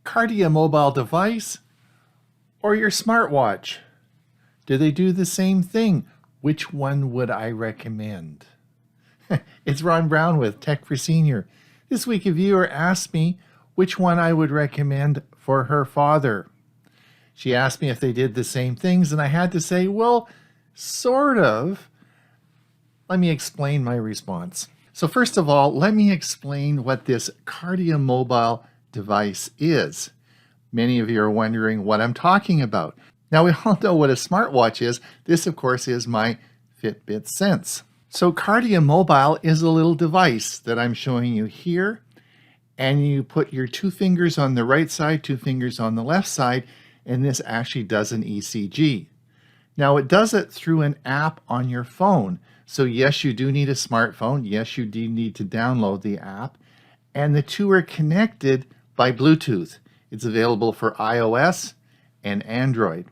KardiaMobile device or your smartwatch? Do they do the same thing? Which one would I recommend? It's Ron Brown with Tech for Senior. This week a viewer asked me which one I would recommend for her father. She asked me if they did the same things, and I had to say, well, sort of. Let me explain my response. So first of all, let me explain what this KardiaMobile device is. Many of you are wondering what I'm talking about. Now we all know what a smartwatch is. This, of course, is my Fitbit Sense. So KardiaMobile is a little device that I'm showing you here, and you put your 2 fingers on the right side, 2 fingers on the left side, and this actually does an ECG. Now it does it through an app on your phone. So yes, you do need a smartphone. Yes, you do need to download the app, and the two are connected by Bluetooth. It's available for iOS and Android.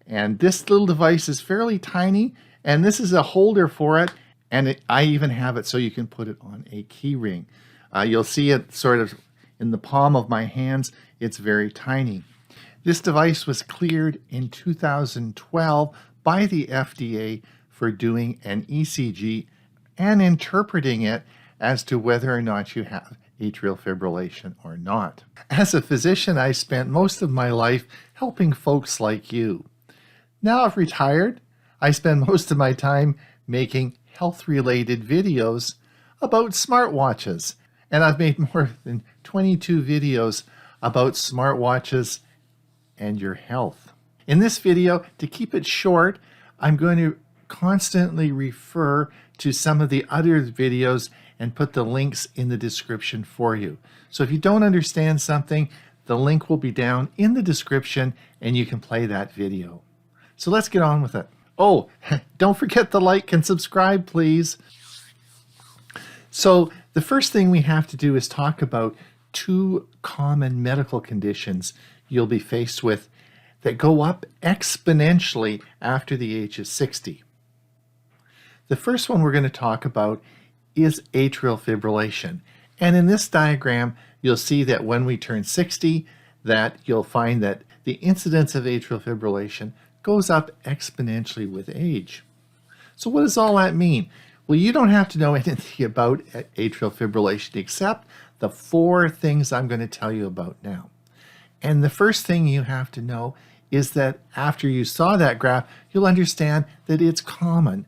And this little device is fairly tiny, and this is a holder for it, and I even have it so you can put it on a key ring. You'll see it sort of in the palm of my hands. It's very tiny. This device was cleared in 2012 by the FDA for doing an ECG and interpreting it as to whether or not you have atrial fibrillation or not. As a physician, I spent most of my life helping folks like you. Now I've retired. I spend most of my time making health-related videos about smartwatches, and I've made more than 22 videos about smartwatches and your health. In this video, to keep it short, I'm going to constantly refer to some of the other videos and put the links in the description for you. So if you don't understand something, the link will be down in the description and you can play that video. So let's get on with it. Oh, don't forget to like and subscribe, please. So the first thing we have to do is talk about 2 common medical conditions you'll be faced with that go up exponentially after the age of 60. The first one we're going to talk about is atrial fibrillation. And in this diagram, you'll see that when we turn 60, that you'll find that the incidence of atrial fibrillation goes up exponentially with age. So what does all that mean? Well, you don't have to know anything about atrial fibrillation except the 4 things I'm going to tell you about now. And the first thing you have to know is that after you saw that graph, you'll understand that it's common.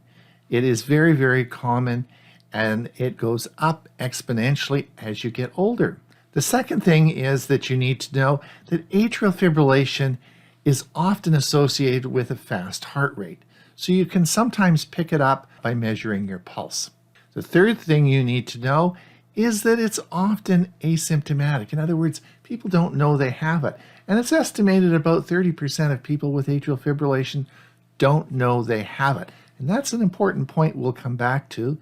It is very, very common, and it goes up exponentially as you get older. The second thing is that you need to know that atrial fibrillation is often associated with a fast heart rate. So you can sometimes pick it up by measuring your pulse. The third thing you need to know is that it's often asymptomatic. In other words, people don't know they have it. And it's estimated about 30% of people with atrial fibrillation don't know they have it. And that's an important point we'll come back to.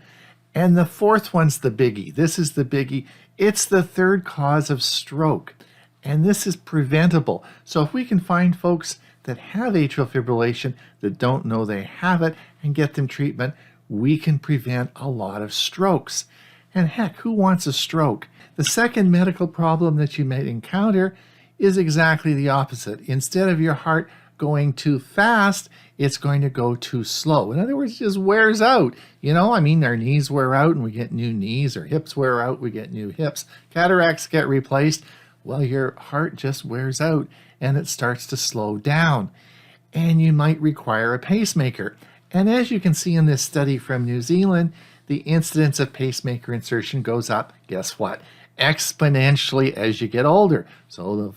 And the fourth one's the biggie. This is the biggie. It's the third cause of stroke. And this is preventable. So if we can find folks that have atrial fibrillation that don't know they have it and get them treatment, we can prevent a lot of strokes. And heck, who wants a stroke? The second medical problem that you might encounter is exactly the opposite. Instead of your heart going too fast, it's going to go too slow. In other words, it just wears out. You know, I mean, our knees wear out and we get new knees, or hips wear out, we get new hips. Cataracts get replaced. Well, your heart just wears out and it starts to slow down. And you might require a pacemaker. And as you can see in this study from New Zealand, the incidence of pacemaker insertion goes up, guess what? Exponentially as you get older. So the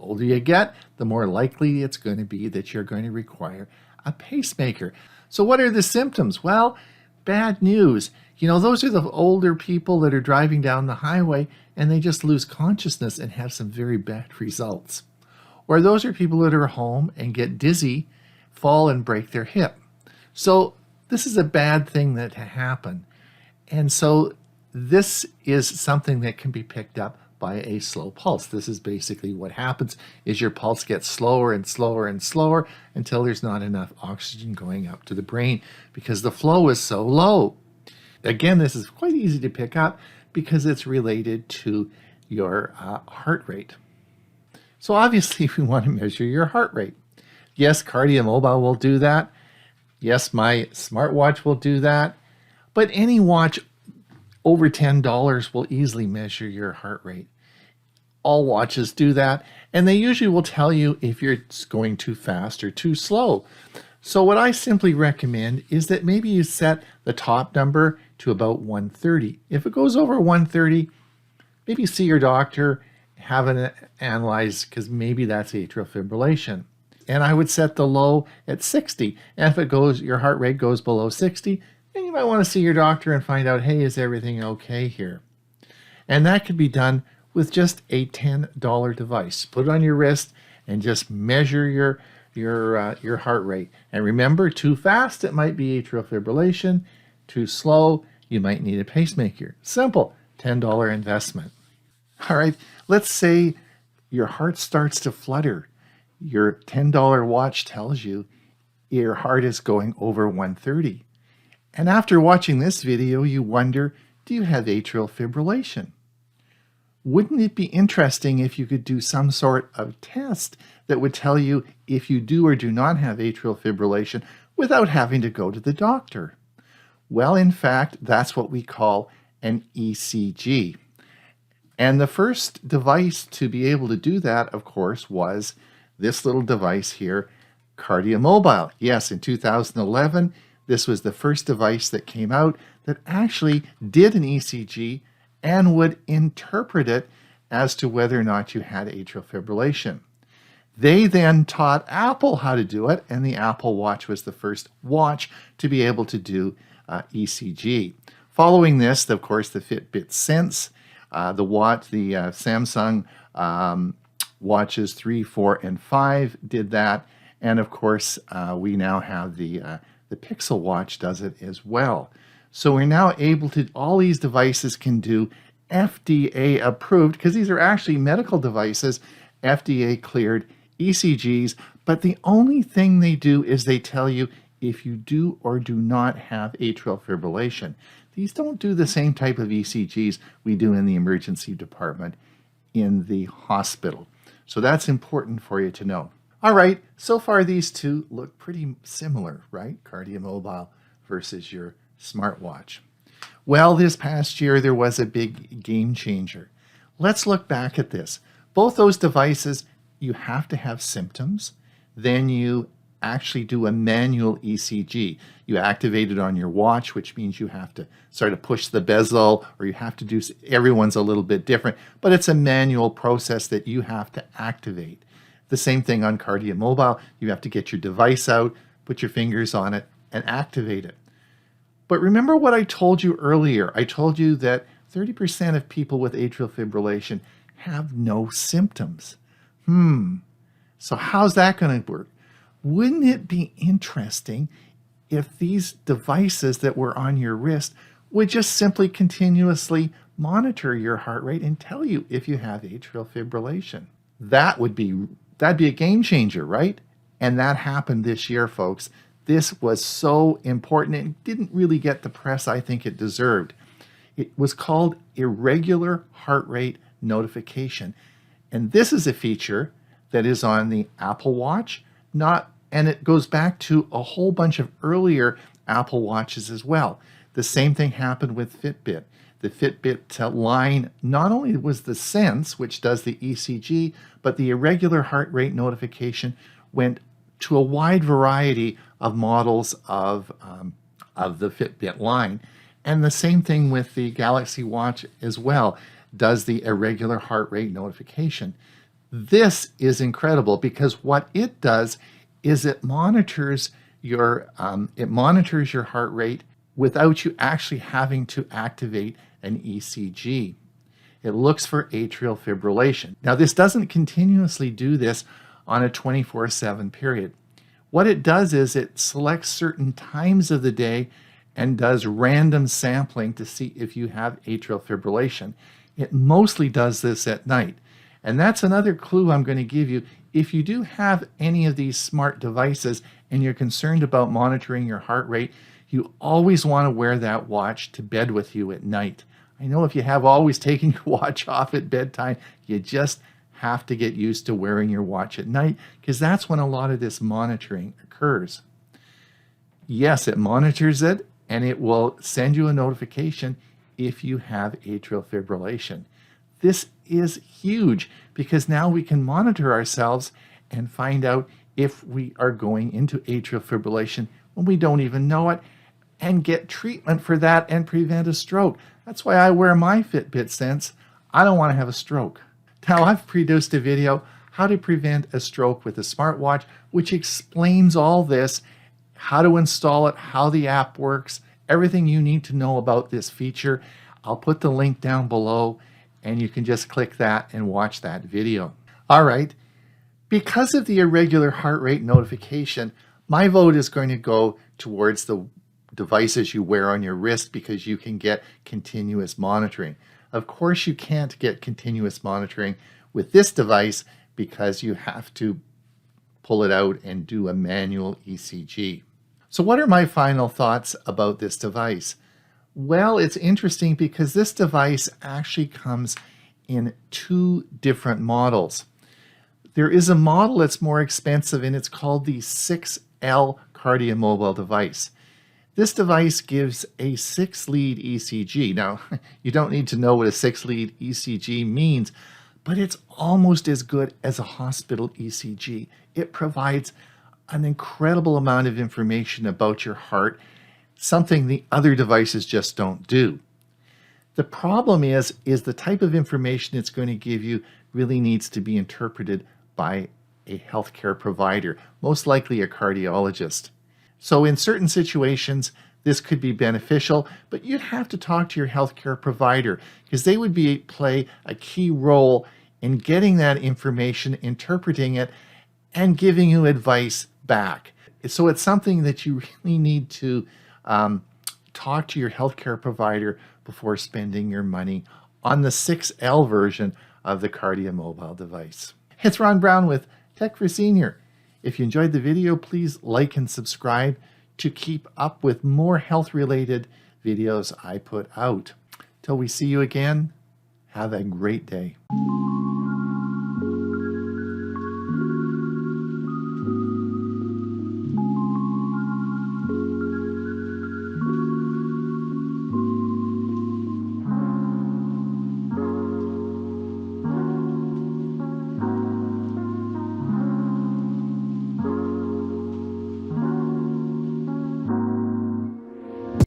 older you get, the more likely it's going to be that you're going to require a pacemaker. So what are the symptoms? Well, bad news. You know, those are the older people that are driving down the highway and they just lose consciousness and have some very bad results. Or those are people that are home and get dizzy, fall and break their hip. So this is a bad thing that happen. And so this is something that can be picked up by a slow pulse. This is basically what happens is your pulse gets slower and slower and slower until there's not enough oxygen going up to the brain because the flow is so low. Again, this is quite easy to pick up because it's related to your heart rate. So obviously we want to measure your heart rate. Yes, KardiaMobile will do that. Yes, my smartwatch will do that. But any watch over $10 will easily measure your heart rate. All watches do that, and they usually will tell you if you're going too fast or too slow. So what I simply recommend is that maybe you set the top number to about 130. If it goes over 130, maybe see your doctor, have it analyzed, because maybe that's atrial fibrillation. And I would set the low at 60. And if it goes, your heart rate goes below 60, then you might want to see your doctor and find out, hey, is everything okay here? And that could be done with just a $10 device. Put it on your wrist and just measure your heart rate. And remember, too fast, it might be atrial fibrillation. Too slow, you might need a pacemaker. Simple, $10 investment. All right, let's say your heart starts to flutter. Your $10 watch tells you your heart is going over 130. And after watching this video, you wonder, do you have atrial fibrillation? Wouldn't it be interesting if you could do some sort of test that would tell you if you do or do not have atrial fibrillation without having to go to the doctor? Well, in fact, that's what we call an ECG. And the first device to be able to do that, of course, was this little device here, KardiaMobile. Yes, in 2011, this was the first device that came out that actually did an ECG and would interpret it as to whether or not you had atrial fibrillation. They then taught Apple how to do it, and the Apple Watch was the first watch to be able to do ECG. Following this, of course, the Fitbit Sense, the Samsung watches 3, 4, and 5 did that, and of course, we now have the Pixel Watch does it as well. So we're now able to, all these devices can do FDA approved, because these are actually medical devices, FDA cleared ECGs, but the only thing they do is they tell you if you do or do not have atrial fibrillation. These don't do the same type of ECGs we do in the emergency department in the hospital. So that's important for you to know. All right, so far these two look pretty similar, right? KardiaMobile versus your smartwatch. Well, this past year there was a big game changer. Let's look back at this. Both those devices, you have to have symptoms, then you actually do a manual ECG. You activate it on your watch, which means you have to sort of push the bezel, or you have to do, everyone's a little bit different, but it's a manual process that you have to activate. The same thing on KardiaMobile. You have to get your device out, put your fingers on it, and activate it. But remember what I told you earlier. I told you that 30% of people with atrial fibrillation have no symptoms. So how's that going to work? Wouldn't it be interesting if these devices that were on your wrist would just simply continuously monitor your heart rate and tell you if you have atrial fibrillation? That'd be a game changer, right? And that happened this year, folks. This was so important. It didn't really get the press I think it deserved. It was called irregular heart rate notification. And this is a feature that is on the Apple Watch, and it goes back to a whole bunch of earlier Apple Watches as well. The same thing happened with Fitbit. The Fitbit line not only was the Sense, which does the ECG, but the irregular heart rate notification went to a wide variety of models of the Fitbit line. And the same thing with the Galaxy Watch as well, does the irregular heart rate notification. This is incredible because what it does is it monitors your heart rate without you actually having to activate an ECG. It looks for atrial fibrillation. Now, this doesn't continuously do this on a 24/7 period. What it does is it selects certain times of the day and does random sampling to see if you have atrial fibrillation. It mostly does this at night. And that's another clue I'm going to give you. If you do have any of these smart devices and you're concerned about monitoring your heart rate, you always want to wear that watch to bed with you at night. I know if you have always taken your watch off at bedtime, you just have to get used to wearing your watch at night because that's when a lot of this monitoring occurs. Yes, it monitors it and it will send you a notification if you have atrial fibrillation. This is huge because now we can monitor ourselves and find out if we are going into atrial fibrillation when we don't even know it and get treatment for that and prevent a stroke. That's why I wear my Fitbit Sense. I don't want to have a stroke. Now, I've produced a video, how to prevent a stroke with a smartwatch, which explains all this, how to install it, how the app works, everything you need to know about this feature. I'll put the link down below and you can just click that and watch that video. All right, because of the irregular heart rate notification, my vote is going to go towards the devices you wear on your wrist because you can get continuous monitoring. Of course, you can't get continuous monitoring with this device because you have to pull it out and do a manual ECG. So what are my final thoughts about this device? Well, it's interesting because this device actually comes in two different models. There is a model that's more expensive and it's called the 6L KardiaMobile device. This device gives a 6-lead ECG. Now, you don't need to know what a 6-lead ECG means, but it's almost as good as a hospital ECG. It provides an incredible amount of information about your heart, something the other devices just don't do. The problem is the type of information it's going to give you really needs to be interpreted by a healthcare provider, most likely a cardiologist. So in certain situations, this could be beneficial, but you'd have to talk to your healthcare provider because they would play a key role in getting that information, interpreting it, and giving you advice back. So it's something that you really need to talk to your healthcare provider before spending your money on the 6L version of the KardiaMobile device. It's Ron Brown with Tech for Senior. If you enjoyed the video, please like and subscribe to keep up with more health-related videos I put out. Till we see you again, have a great day.